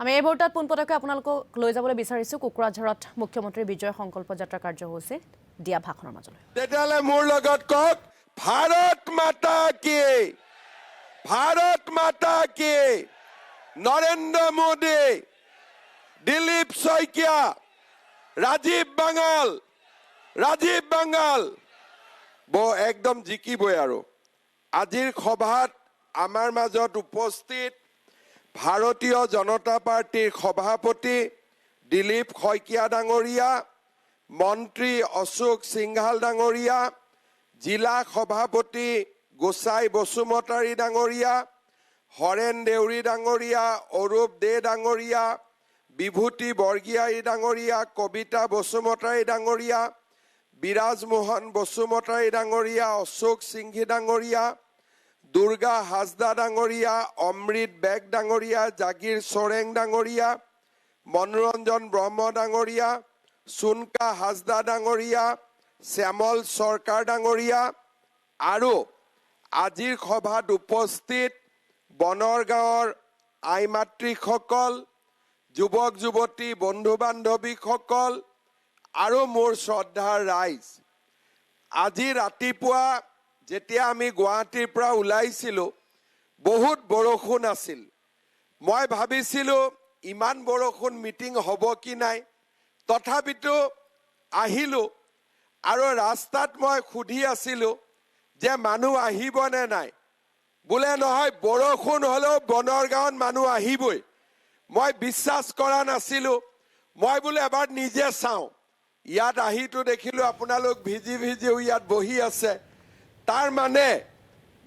আমি এই মুহূৰ্তত পোনপটকৈ আপোনালোকক লৈ যাবলৈ বিচাৰিছো কুকুৰাঝাৰত মুখ্যমন্ত্ৰী বিজয় সংকল্প যাত্ৰা কাৰ্যসূচী দিয়া ভাষণৰ মাজলৈ। তেতিয়ালে মোৰ লগত কক ভাৰত মাতা কি নৰেন্দ্ৰ মোদী দিলীপ শইকীয়া ৰাজীৱ বাঙাল একদম জিকিবই আৰু আজিৰ সভাত আমাৰ মাজত উপস্থিত ভাৰতীয় জনতা পাৰ্টিৰ সভাপতি দিলীপ শইকীয়া ডাঙৰীয়া, মন্ত্ৰী অশোক সিংঘাল ডাঙৰীয়া, জিলা সভাপতি গোসাই বসুমতাৰী ডাঙৰীয়া, হৰেণ দেউৰী ডাঙৰীয়া, অৰূপ দে ডাঙৰীয়া, বিভূতি বৰগীয়াৰী ডাঙৰীয়া, কবিতা বসুমতাৰী ডাঙৰীয়া, বিৰাজ মোহন বসুমতাৰী ডাঙৰীয়া, অশোক সিংঘি ডাঙৰীয়া, দুৰ্গা হাজদা ডাঙৰীয়া, অমৃত বেগ ডাঙৰীয়া, জাগিৰ সোৰেং ডাঙৰীয়া, মনোৰঞ্জন ব্ৰহ্ম ডাঙৰীয়া, চুনকা হাজদা ডাঙৰীয়া, শ্যামল সৰকাৰ ডাঙৰীয়া আৰু আজিৰ সভাত উপস্থিত বনৰগাঁৱৰ আই মাতৃসকল, যুৱক যুৱতী বন্ধু বান্ধৱীসকল আৰু মোৰ শ্ৰদ্ধাৰ ৰাইজ, আজি ৰাতিপুৱা যেতিয়া আমি গুৱাহাটীৰ পৰা ওলাইছিলোঁ বহুত বৰষুণ আছিল। মই ভাবিছিলোঁ ইমান বৰষুণ মিটিং হ'ব কি নাই, তথাপিতো আহিলোঁ আৰু ৰাস্তাত মই সুধি আছিলোঁ যে মানুহ আহিব নে নাই। বোলে নহয়, বৰষুণ হ'লেও বনৰগাঁৱত মানুহ আহিবই। মই বিশ্বাস কৰা নাছিলোঁ। মই বোলে এবাৰ নিজে চাওঁ। ইয়াত আহিতো দেখিলোঁ আপোনালোক ভিজি ইয়াত বহি আছে। তাৰ মানে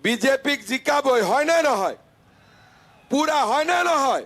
বিজেপিক জিকাবই, হয় নে নহয়? পুৰা হয় নে নহয়?